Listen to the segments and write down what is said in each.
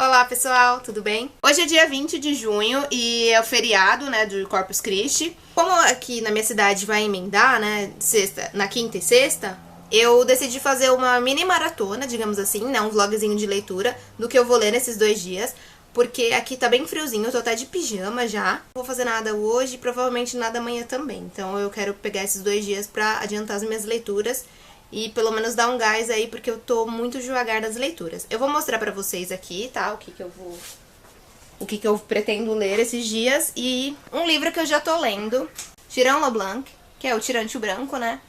Olá pessoal, tudo bem? Hoje é dia 20 de junho e é o feriado, né, do Corpus Christi. Como aqui na minha cidade vai emendar, né, na quinta e sexta, eu decidi fazer uma mini maratona, digamos assim, né, um vlogzinho de leitura do que eu vou ler nesses 2 dias. Porque aqui tá bem friozinho, eu tô até de pijama já. Não vou fazer nada hoje e provavelmente nada amanhã também. Então eu quero pegar esses 2 dias pra adiantar as minhas leituras e pelo menos dar um gás aí, porque eu tô muito devagar nas leituras. Eu vou mostrar pra vocês aqui, tá, o que eu pretendo ler esses dias. E um livro que eu já tô lendo, Tirant Leblanc, que é o Tirante o Branco, né?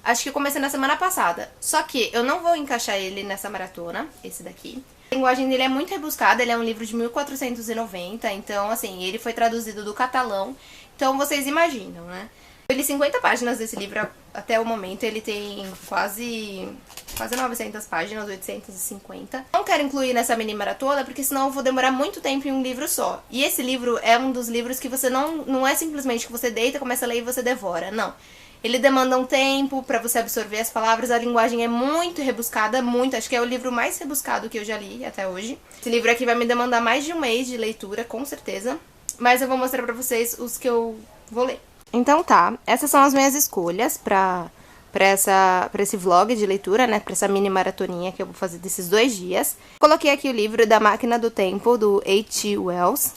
Acho que eu comecei na semana passada. Só que eu não vou encaixar ele nessa maratona, esse daqui. A linguagem dele é muito rebuscada, ele é um livro de 1490, então, assim, ele foi traduzido do catalão. Então, vocês imaginam, né? Eu li 50 páginas desse livro até o momento, ele tem quase 900 páginas, 850. Não quero incluir nessa mini maratona, porque senão eu vou demorar muito tempo em um livro só. E esse livro é um dos livros que você não é simplesmente que você deita, começa a ler e você devora, não. Ele demanda um tempo pra você absorver as palavras, a linguagem é muito rebuscada, muito, acho que é o livro mais rebuscado que eu já li até hoje. Esse livro aqui vai me demandar mais de um mês de leitura, com certeza, mas eu vou mostrar pra vocês os que eu vou ler. Então tá, essas são as minhas escolhas pra esse vlog de leitura, né, pra essa mini maratoninha que eu vou fazer desses 2 dias. Coloquei aqui o livro da Máquina do Tempo, do H.G. Wells.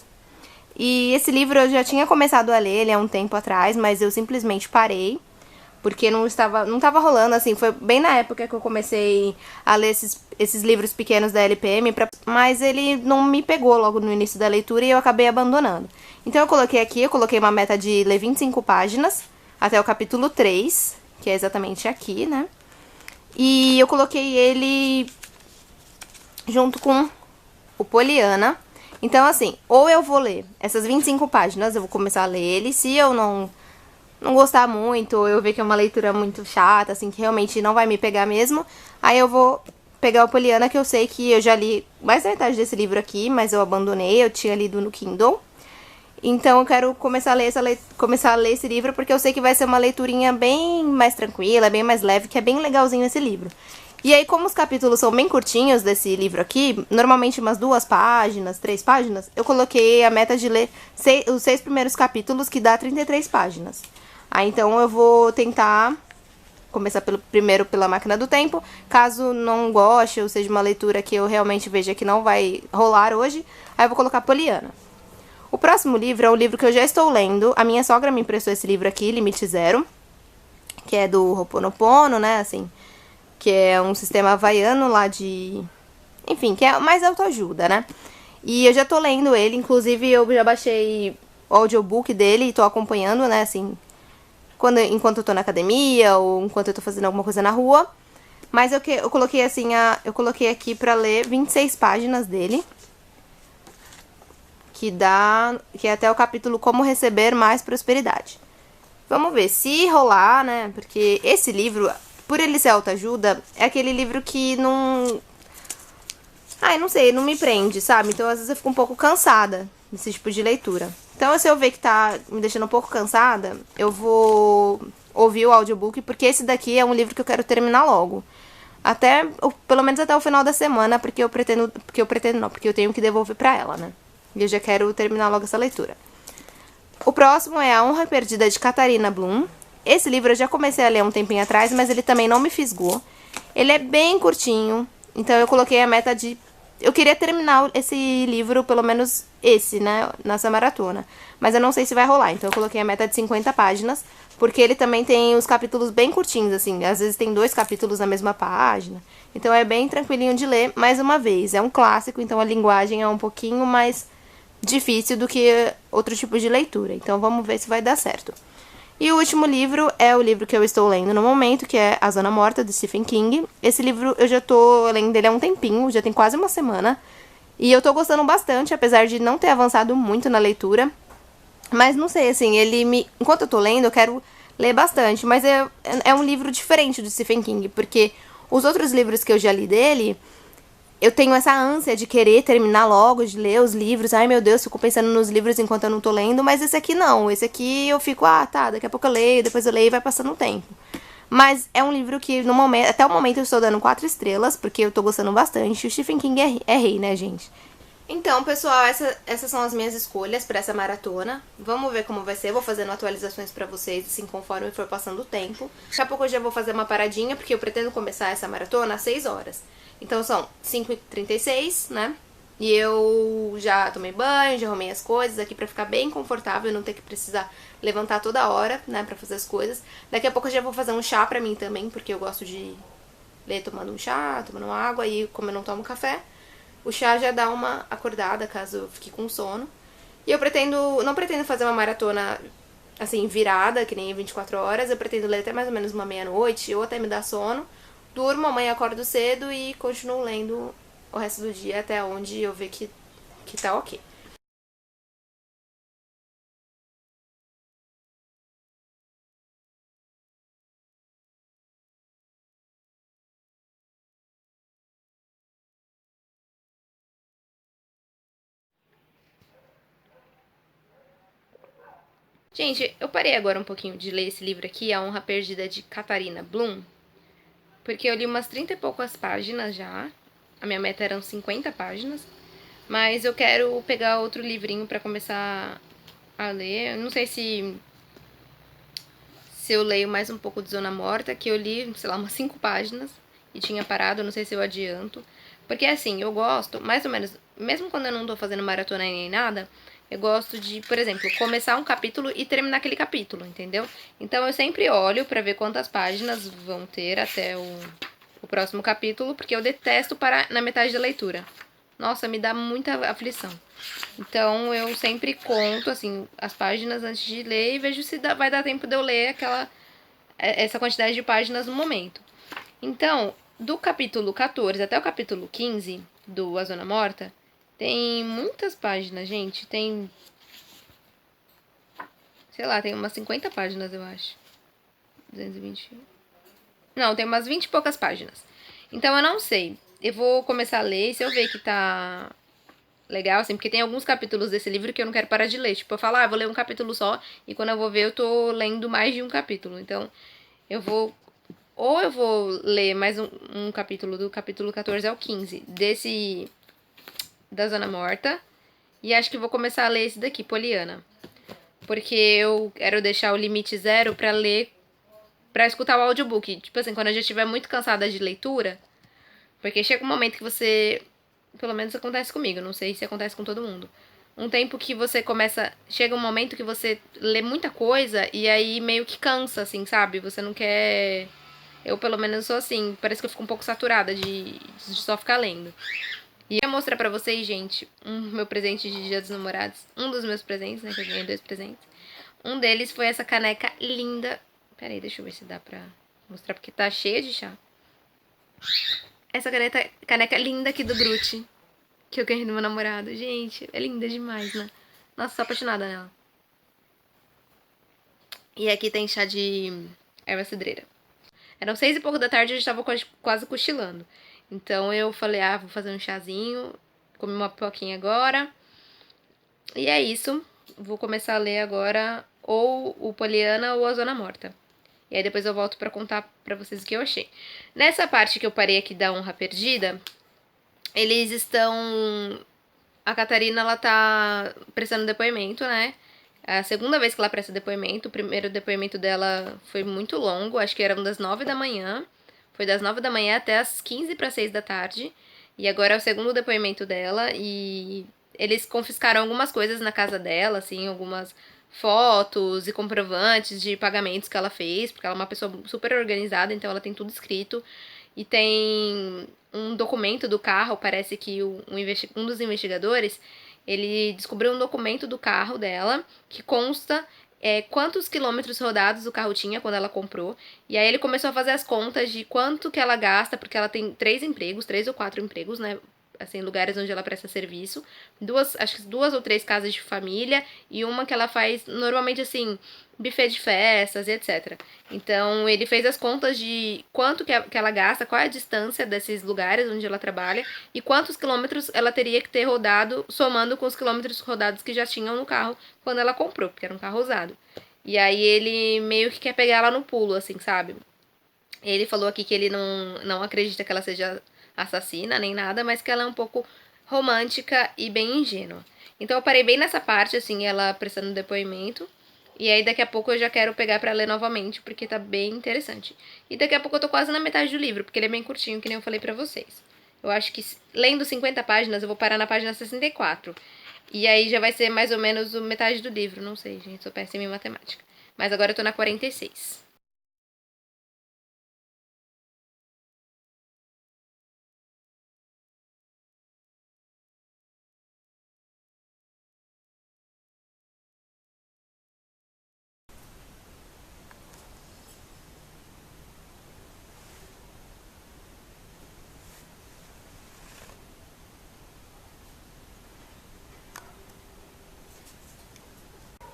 E esse livro eu já tinha começado a ler ele há um tempo atrás, mas eu simplesmente parei. Porque não tava rolando, assim, foi bem na época que eu comecei a ler esses livros pequenos da LPM, mas ele não me pegou logo no início da leitura e eu acabei abandonando. Então eu coloquei uma meta de ler 25 páginas, até o capítulo 3, que é exatamente aqui, né? E eu coloquei ele junto com o Poliana. Então, assim, ou eu vou ler essas 25 páginas, eu vou começar a ler ele, se eu não gostar muito, ou eu ver que é uma leitura muito chata, assim, que realmente não vai me pegar mesmo, aí eu vou pegar o Poliana, que eu sei que eu já li mais da metade desse livro aqui, mas eu abandonei, eu tinha lido no Kindle. Então eu quero começar a ler esse livro, porque eu sei que vai ser uma leiturinha bem mais tranquila, bem mais leve, que é bem legalzinho esse livro. E aí, como os capítulos são bem curtinhos desse livro aqui, normalmente umas 2 páginas, 3 páginas, eu coloquei a meta de ler os 6 primeiros capítulos, que dá 33 páginas. Aí, então, eu vou tentar começar primeiro pela Máquina do Tempo. Caso não goste, ou seja uma leitura que eu realmente veja que não vai rolar hoje, aí eu vou colocar Poliana. O próximo livro é um livro que eu já estou lendo. A minha sogra me emprestou esse livro aqui, Limite Zero, que é do Ho'oponopono, né, assim, que é um sistema havaiano lá de... Enfim, que é mais autoajuda, né? E eu já tô lendo ele, inclusive eu já baixei o audiobook dele e tô acompanhando, né, assim, enquanto eu tô na academia ou enquanto eu tô fazendo alguma coisa na rua. Mas eu coloquei assim, eu coloquei aqui pra ler 26 páginas dele, que é até o capítulo Como Receber Mais Prosperidade. Vamos ver se rolar, né, porque esse livro, por ele ser autoajuda, é aquele livro que não... Ai, não sei, não me prende, sabe? Então, às vezes eu fico um pouco cansada desse tipo de leitura. Então, se eu ver que tá me deixando um pouco cansada, eu vou ouvir o audiobook, porque esse daqui é um livro que eu quero terminar logo. Pelo menos até o final da semana, porque eu tenho que devolver pra ela, né? E eu já quero terminar logo essa leitura. O próximo é A Honra Perdida, de Katharina Blum. Esse livro eu já comecei a ler um tempinho atrás, mas ele também não me fisgou. Ele é bem curtinho, então eu coloquei a meta de... Eu queria terminar esse livro, pelo menos esse, né, nessa maratona. Mas eu não sei se vai rolar, então eu coloquei a meta de 50 páginas, porque ele também tem os capítulos bem curtinhos, assim. Às vezes tem 2 capítulos na mesma página. Então é bem tranquilinho de ler, mais uma vez. É um clássico, então a linguagem é um pouquinho mais difícil do que outro tipo de leitura. Então vamos ver se vai dar certo. E o último livro é o livro que eu estou lendo no momento, que é A Zona Morta, de Stephen King. Esse livro eu já tô lendo ele há um tempinho, já tem quase uma semana. E eu tô gostando bastante, apesar de não ter avançado muito na leitura. Mas não sei, assim, enquanto eu tô lendo, eu quero ler bastante. Mas é um livro diferente do Stephen King, porque os outros livros que eu já li dele... Eu tenho essa ânsia de querer terminar logo, de ler os livros. Ai, meu Deus, fico pensando nos livros enquanto eu não tô lendo. Mas esse aqui não. Esse aqui eu fico, tá, daqui a pouco eu leio, depois eu leio e vai passando o tempo. Mas é um livro que, até o momento, eu estou dando 4 estrelas, porque eu tô gostando bastante. O Stephen King é rei, né, gente? Então, pessoal, essas são as minhas escolhas para essa maratona. Vamos ver como vai ser. Vou fazendo atualizações para vocês, assim, conforme for passando o tempo. Daqui a pouco eu já vou fazer uma paradinha, porque eu pretendo começar essa maratona às 6 horas. Então são 5h36, né? E eu já tomei banho, já arrumei as coisas aqui pra ficar bem confortável, não ter que precisar levantar toda hora, né, pra fazer as coisas. Daqui a pouco eu já vou fazer um chá pra mim também, porque eu gosto de ler tomando um chá, tomando uma água, e como eu não tomo café, o chá já dá uma acordada caso eu fique com sono. E eu não pretendo fazer uma maratona assim, virada, que nem 24 horas. Eu pretendo ler até mais ou menos uma meia-noite, ou até me dar sono. Durmo, amanhã acordo cedo e continuo lendo o resto do dia até onde eu ver que tá ok. Gente, eu parei agora um pouquinho de ler esse livro aqui, A Honra Perdida de Katharina Blum, porque eu li umas 30 e poucas páginas já. A minha meta eram 50 páginas. Mas eu quero pegar outro livrinho pra começar a ler. Eu não sei se eu leio mais um pouco de Zona Morta, que eu li, sei lá, umas 5 páginas e tinha parado, não sei se eu adianto. Porque assim, eu gosto, mais ou menos, mesmo quando eu não tô fazendo maratona nem nada, eu gosto de, por exemplo, começar um capítulo e terminar aquele capítulo, entendeu? Então eu sempre olho pra ver quantas páginas vão ter até o próximo capítulo, porque eu detesto parar na metade da leitura. Nossa, me dá muita aflição. Então eu sempre conto assim as páginas antes de ler e vejo se vai dar tempo de eu ler essa quantidade de páginas no momento. Então, do capítulo 14 até o capítulo 15 do A Zona Morta, tem muitas páginas, gente. Tem, sei lá, tem umas 50 páginas, eu acho. 220. Não, tem umas 20 e poucas páginas. Então eu não sei. Eu vou começar a ler e se eu ver que tá legal, assim, porque tem alguns capítulos desse livro que eu não quero parar de ler. Tipo, eu falo, vou ler um capítulo só, e quando eu vou ver, eu tô lendo mais de um capítulo. Então, eu vou. Ou eu vou ler mais um capítulo, do capítulo 14 ao 15, desse. Da Zona Morta. E acho que vou começar a ler esse daqui, Poliana. Porque eu quero deixar o limite zero pra ler. Pra escutar o audiobook. Tipo assim, quando eu já estiver muito cansada de leitura. Porque chega um momento que você. Pelo menos acontece comigo, não sei se acontece com todo mundo. Um tempo que você começa. Chega um momento que você lê muita coisa e aí meio que cansa, assim, sabe? Você não quer. Eu, pelo menos, sou assim. Parece que eu fico um pouco saturada de só ficar lendo. E eu ia mostrar pra vocês, gente, meu presente de Dia dos Namorados. Um dos meus presentes, né? Que eu ganhei 2 presentes. Um deles foi essa caneca linda. Pera aí, deixa eu ver se dá pra mostrar, porque tá cheia de chá. Essa caneca linda aqui do Brute, que eu ganhei do meu namorado. Gente, é linda demais, né? Nossa, sou apaixonada nela. E aqui tem chá de erva cidreira. Eram 6 e pouco da tarde e eu já tava quase cochilando. Então eu falei, vou fazer um chazinho, comer uma pipoquinha agora. E é isso. Vou começar a ler agora ou o Poliana ou a Zona Morta. E aí depois eu volto pra contar pra vocês o que eu achei. Nessa parte que eu parei aqui da honra perdida, eles estão. A Catarina, ela tá prestando depoimento, né? É a segunda vez que ela presta depoimento. O primeiro depoimento dela foi muito longo, acho que era das 9 da manhã. Foi das 9 da manhã até as 15 para 6 da tarde. E agora é o segundo depoimento dela. E eles confiscaram algumas coisas na casa dela, assim, algumas fotos e comprovantes de pagamentos que ela fez, porque ela é uma pessoa super organizada, então ela tem tudo escrito. E tem um documento do carro, parece que um dos investigadores, ele descobriu um documento do carro dela que consta quantos quilômetros rodados o carro tinha quando ela comprou. E aí ele começou a fazer as contas de quanto que ela gasta, porque ela tem 3 ou 4 empregos, né? Assim, lugares onde ela presta serviço. Acho que 2 ou 3 casas de família e uma que ela faz normalmente assim, buffet de festas e etc. Então, ele fez as contas de quanto que ela gasta, qual é a distância desses lugares onde ela trabalha e quantos quilômetros ela teria que ter rodado, somando com os quilômetros rodados que já tinham no carro quando ela comprou, porque era um carro usado. E aí ele meio que quer pegar ela no pulo, assim, sabe? Ele falou aqui que ele não acredita que ela seja assassina nem nada, mas que ela é um pouco romântica e bem ingênua. Então eu parei bem nessa parte, assim, ela prestando depoimento. E aí daqui a pouco eu já quero pegar pra ler novamente, porque tá bem interessante. E daqui a pouco eu tô quase na metade do livro, porque ele é bem curtinho, que nem eu falei pra vocês. Eu acho que lendo 50 páginas, eu vou parar na página 64. E aí já vai ser mais ou menos metade do livro. Não sei, gente, sou péssima em matemática. Mas agora eu tô na 46.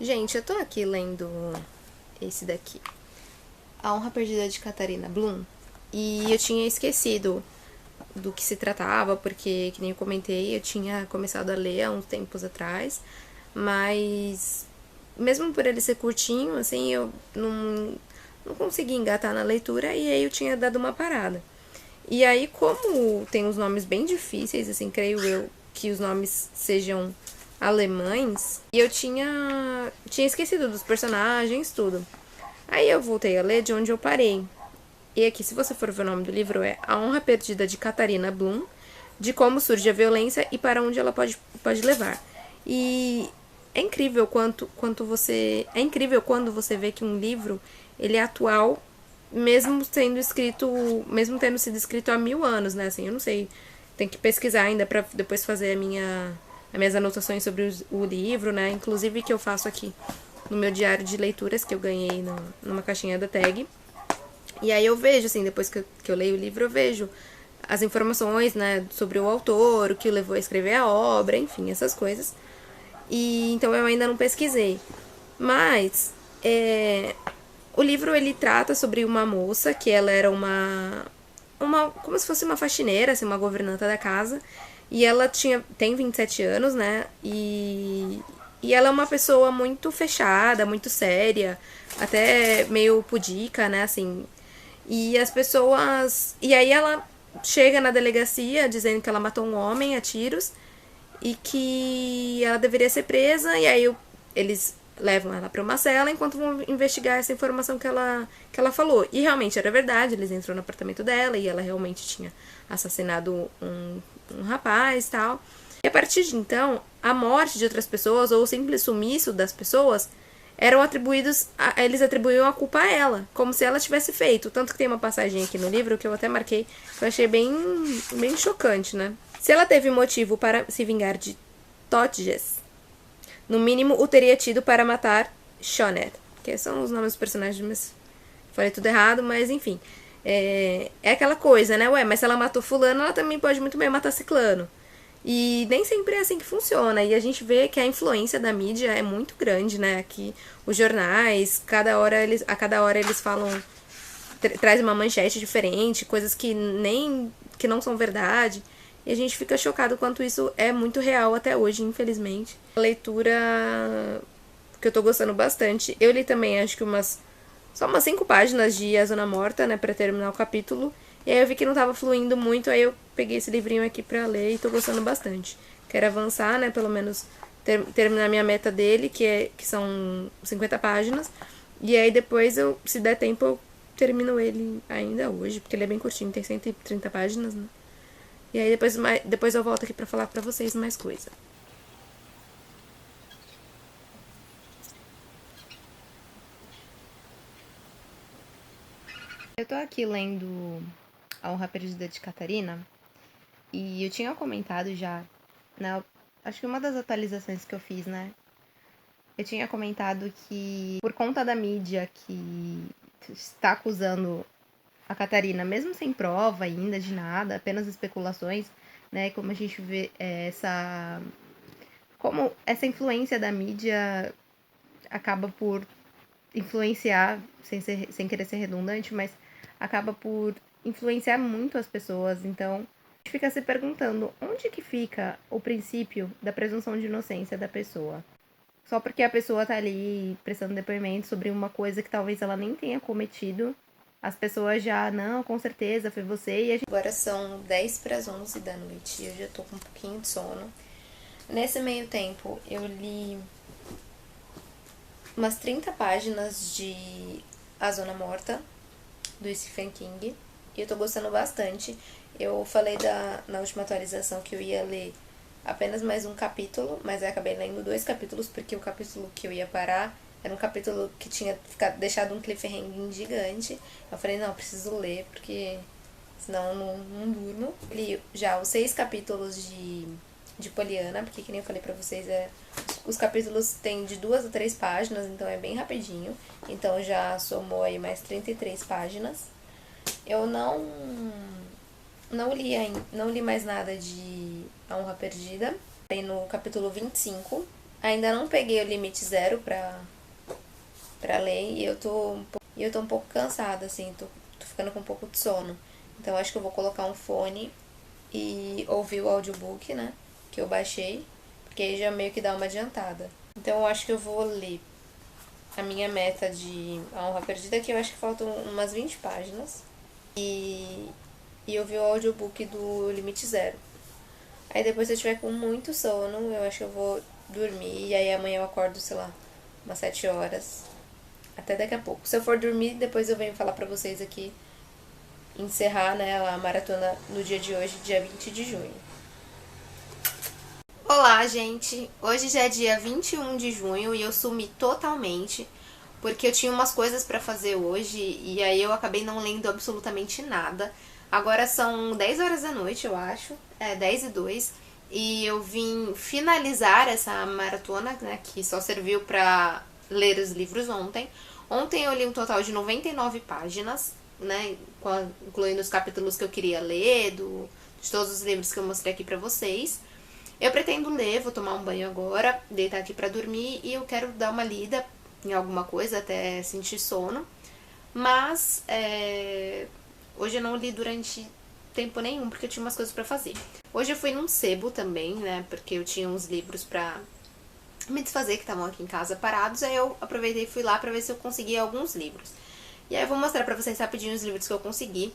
Gente, eu tô aqui lendo esse daqui. A Honra Perdida de Catarina Bloom. E eu tinha esquecido do que se tratava, porque, que nem eu comentei, eu tinha começado a ler há uns tempos atrás, mas mesmo por ele ser curtinho, assim, eu não consegui engatar na leitura e aí eu tinha dado uma parada. E aí, como tem uns nomes bem difíceis, assim, creio eu que os nomes sejam alemães, e eu tinha esquecido dos personagens, tudo. Aí eu voltei a ler de onde eu parei. E aqui, se você for ver o nome do livro, é A Honra Perdida de Catarina Bloom, de como surge a violência e para onde ela pode levar. E é incrível quanto você. É incrível quando você vê que um livro ele é atual, mesmo sendo escrito. Mesmo tendo sido escrito há 1000 anos, né? Assim, eu não sei. Tem que pesquisar ainda para depois fazer as minhas anotações sobre o livro, né? Inclusive que eu faço aqui no meu diário de leituras que eu ganhei numa caixinha da tag. E aí eu vejo, assim, depois que eu leio o livro, eu vejo as informações, né, sobre o autor, o que o levou a escrever a obra, enfim, essas coisas. E então eu ainda não pesquisei. Mas o livro ele trata sobre uma moça que ela era uma como se fosse uma faxineira, assim, uma governanta da casa. E ela tem 27 anos, né? E ela é uma pessoa muito fechada, muito séria, até meio pudica, né? Assim, e as pessoas. E aí ela chega na delegacia dizendo que ela matou um homem a tiros e que ela deveria ser presa. E aí eles levam ela para uma cela enquanto vão investigar essa informação que ela falou. E realmente era verdade, eles entram no apartamento dela e ela realmente tinha assassinado um rapaz e tal. E a partir de então, a morte de outras pessoas ou o simples sumiço das pessoas eram atribuídos eles atribuíam a culpa a ela, como se ela tivesse feito. Tanto que tem uma passagem aqui no livro que eu até marquei, que eu achei bem chocante, né? Se ela teve motivo para se vingar de Totges, no mínimo o teria tido para matar Shoner, que são os nomes dos personagens, mas falei tudo errado, mas enfim. É aquela coisa, né? Ué, mas se ela matou fulano, ela também pode muito bem matar ciclano. E nem sempre é assim que funciona. E a gente vê que a influência da mídia é muito grande, né? Aqui os jornais, a cada hora eles falam, traz uma manchete diferente, coisas que não são verdade. E a gente fica chocado quanto isso é muito real até hoje, infelizmente. A leitura que eu tô gostando bastante. Eu li também, acho que só umas 5 páginas de A Zona Morta, né, pra terminar o capítulo. E aí eu vi que não tava fluindo muito, aí eu peguei esse livrinho aqui pra ler e tô gostando bastante. Quero avançar, né, pelo menos terminar minha meta dele, que são 50 páginas. E aí depois, se der tempo, eu termino ele ainda hoje, porque ele é bem curtinho, tem 130 páginas, né. E aí depois eu volto aqui pra falar pra vocês mais coisa. Eu tô aqui lendo A Honra Perdida de Catarina. E eu tinha comentado já, acho que uma das atualizações que eu fiz, né? Eu tinha comentado que, por conta da mídia que está acusando a Catarina, mesmo sem prova ainda de nada, apenas especulações, né? Como a gente vê como essa influência da mídia acaba por influenciar, sem querer ser redundante, mas acaba por influenciar muito as pessoas. Então, a gente fica se perguntando onde que fica o princípio da presunção de inocência da pessoa. Só porque a pessoa tá ali prestando depoimento sobre uma coisa que talvez ela nem tenha cometido, as pessoas já, não, com certeza, foi você. E agora são 10 para as 11 da noite e eu já tô com um pouquinho de sono. Nesse meio tempo, eu li umas 30 páginas de A Zona Morta, do Stephen King. E eu tô gostando bastante. Eu falei na última atualização que eu ia ler apenas mais um capítulo, mas eu acabei lendo 2 capítulos, porque o capítulo que eu ia parar era um capítulo que tinha deixado um cliffhanger gigante. Eu falei, não, eu preciso ler, porque senão eu não durmo. Li já os 6 capítulos de Poliana, porque que nem eu falei pra vocês, os capítulos têm de 2 a 3 páginas, então é bem rapidinho. Então já somou aí mais 33 páginas. Eu não li mais nada de A Honra Perdida. Tem no capítulo 25. Ainda não peguei o limite zero pra ler e eu tô um pouco cansada, assim, tô ficando com um pouco de sono. Então acho que eu vou colocar um fone e ouvir o audiobook, né, que eu baixei, porque aí já meio que dá uma adiantada. Então eu acho que eu vou ler a minha meta de A Honra Perdida, que eu acho que faltam umas 20 páginas. E ouvir o audiobook do Limite Zero. Aí depois, se eu tiver com muito sono, eu acho que eu vou dormir. E aí amanhã eu acordo, sei lá, umas 7 horas. Até daqui a pouco. Se eu for dormir, depois eu venho falar pra vocês aqui, encerrar, né, a maratona no dia de hoje, dia 20 de junho. Olá, gente! Hoje já é dia 21 de junho e eu sumi totalmente, porque eu tinha umas coisas pra fazer hoje e aí eu acabei não lendo absolutamente nada. Agora são 10 horas da noite, eu acho, 10:02, e eu vim finalizar essa maratona, né, que só serviu pra ler os livros ontem. Ontem eu li um total de 99 páginas, né, incluindo os capítulos que eu queria ler, de todos os livros que eu mostrei aqui pra vocês. Eu pretendo ler, vou tomar um banho agora, deitar aqui pra dormir e eu quero dar uma lida em alguma coisa até sentir sono. Mas hoje eu não li durante tempo nenhum, porque eu tinha umas coisas pra fazer. Hoje eu fui num sebo também, né, porque eu tinha uns livros pra me desfazer que estavam aqui em casa parados. Aí eu aproveitei e fui lá pra ver se eu conseguia alguns livros. E aí eu vou mostrar pra vocês rapidinho os livros que eu consegui.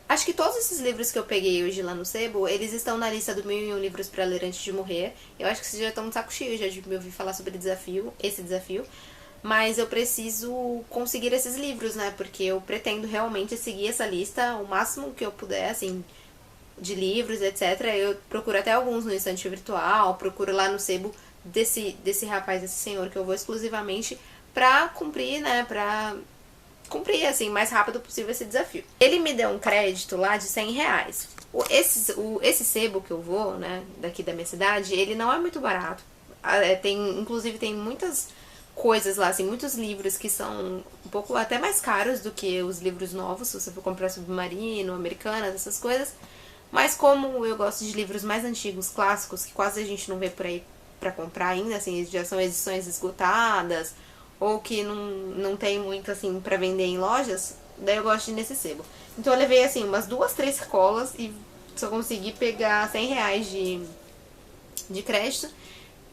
Acho que todos esses livros que eu peguei hoje lá no sebo, eles estão na lista do 1001 livros pra ler antes de morrer. Eu acho que vocês já estão de saco cheio já de me ouvir falar sobre esse desafio. Mas eu preciso conseguir esses livros, né? Porque eu pretendo realmente seguir essa lista o máximo que eu puder, assim, de livros, etc. Eu procuro até alguns no estante virtual, procuro lá no sebo desse rapaz, desse senhor, que eu vou exclusivamente pra cumprir, né? Pra cumprir, assim, mais rápido possível esse desafio. Ele me deu um crédito lá de R$100. Esse sebo que eu vou, né, daqui da minha cidade, ele não é muito barato. Inclusive tem muitas coisas lá, assim, muitos livros que são um pouco até mais caros do que os livros novos, se você for comprar Submarino, Americanas, essas coisas. Mas como eu gosto de livros mais antigos, clássicos, que quase a gente não vê por aí pra comprar ainda, assim, já são edições esgotadas, ou que não tem muito, assim, pra vender em lojas, daí eu gosto de ir nesse sebo. Então eu levei, assim, umas 2, 3 sacolas e só consegui pegar R$100 de crédito.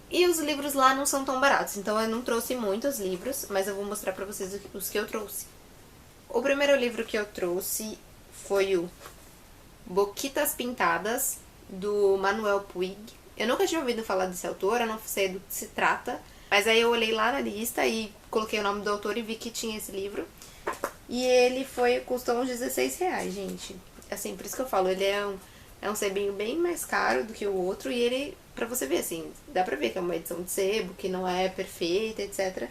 E os livros lá não são tão baratos, então eu não trouxe muitos livros, mas eu vou mostrar pra vocês os que eu trouxe. O primeiro livro que eu trouxe foi o Boquitas Pintadas, do Manuel Puig. Eu nunca tinha ouvido falar desse autor, eu não sei do que se trata, mas aí eu olhei lá na lista e coloquei o nome do autor e vi que tinha esse livro. E ele custou uns R$16, gente. Assim, por isso que eu falo, ele é um sebinho bem mais caro do que o outro e ele, pra você ver, assim, dá pra ver que é uma edição de sebo, que não é perfeita, etc.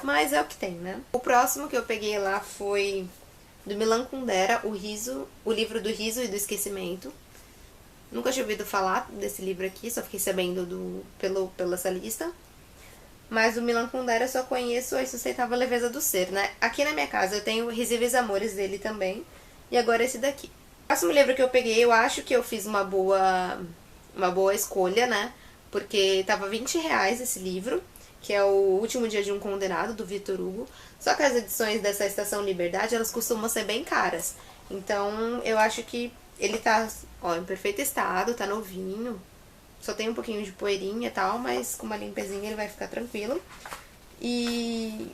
Mas é o que tem, né? O próximo que eu peguei lá foi do Milan Kundera, o livro do riso e do esquecimento. Nunca tinha ouvido falar desse livro aqui, só fiquei sabendo pela essa lista. Mas o Milan Kundera eu só conheço A Insustentável Leveza do Ser, né? Aqui na minha casa eu tenho Risíveis Amores dele também. E agora esse daqui. O próximo livro que eu peguei, eu acho que eu fiz uma boa escolha, né? Porque tava R$20 esse livro, que é O Último Dia de um Condenado, do Victor Hugo. Só que as edições dessa Estação Liberdade, elas costumam ser bem caras. Então, eu acho que ele tá, ó, em perfeito estado, tá novinho. Só tem um pouquinho de poeirinha e tal, mas com uma limpezinha ele vai ficar tranquilo. E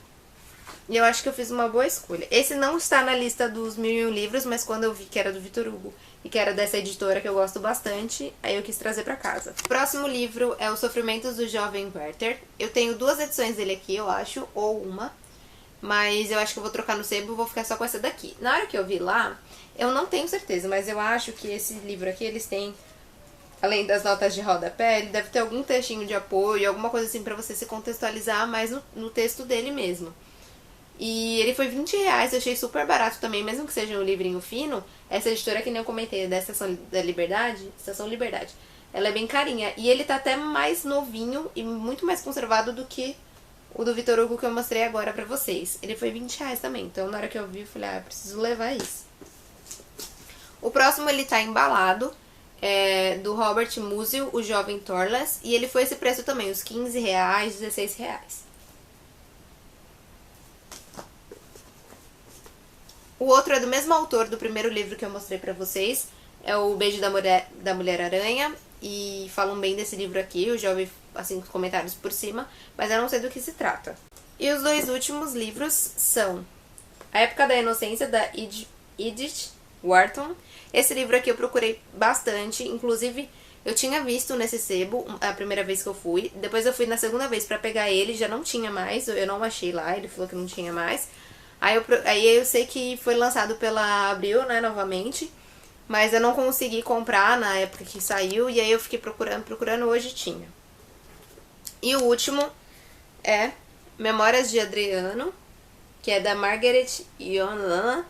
E eu acho que eu fiz uma boa escolha. Esse não está na lista dos 1001 livros, mas quando eu vi que era do Vitor Hugo e que era dessa editora que eu gosto bastante, aí eu quis trazer pra casa. O próximo livro é Os Sofrimentos do Jovem Werther. Eu tenho 2 edições dele aqui, eu acho, ou uma. Mas eu acho que eu vou trocar no sebo e vou ficar só com essa daqui. Na hora que eu vi lá, eu não tenho certeza, mas eu acho que esse livro aqui, eles têm, além das notas de rodapé, ele deve ter algum textinho de apoio, alguma coisa assim pra você se contextualizar mais no texto dele mesmo. E ele foi R$20, eu achei super barato também, mesmo que seja um livrinho fino. Essa editora que nem eu comentei, da Estação da Liberdade, Estação Liberdade, ela é bem carinha. E ele tá até mais novinho e muito mais conservado do que o do Vitor Hugo que eu mostrei agora pra vocês. Ele foi R$20 também, então na hora que eu vi, eu falei, ah, preciso levar isso. O próximo ele tá embalado, é do Robert Musil, O Jovem Thorles, e ele foi esse preço também, os R$15, R$16. O outro é do mesmo autor do primeiro livro que eu mostrei pra vocês, é o Beijo da Mulher-Aranha, e falam bem desse livro aqui, eu já ouvi assim, comentários por cima, mas eu não sei do que se trata. E os 2 últimos livros são A Época da Inocência, da Edith Wharton. Esse livro aqui eu procurei bastante, inclusive eu tinha visto nesse sebo a primeira vez que eu fui, depois eu fui na segunda vez pra pegar ele, já não tinha mais, eu não achei lá, ele falou que não tinha mais. Aí eu sei que foi lançado pela Abril, né, novamente, mas eu não consegui comprar na época que saiu, e aí eu fiquei procurando, hoje tinha. E o último é Memórias de Adriano, que é da Margaret Ionana,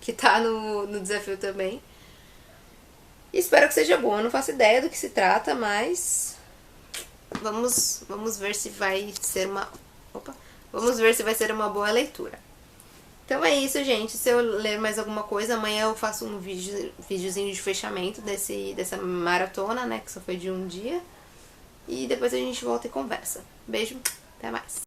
que tá no desafio também. Espero que seja bom, eu não faço ideia do que se trata, mas vamos ver se vai ser uma... Vamos ver se vai ser uma boa leitura. Então é isso, gente. Se eu ler mais alguma coisa, amanhã eu faço um videozinho de fechamento dessa maratona, né? Que só foi de um dia. E depois a gente volta e conversa. Beijo, até mais.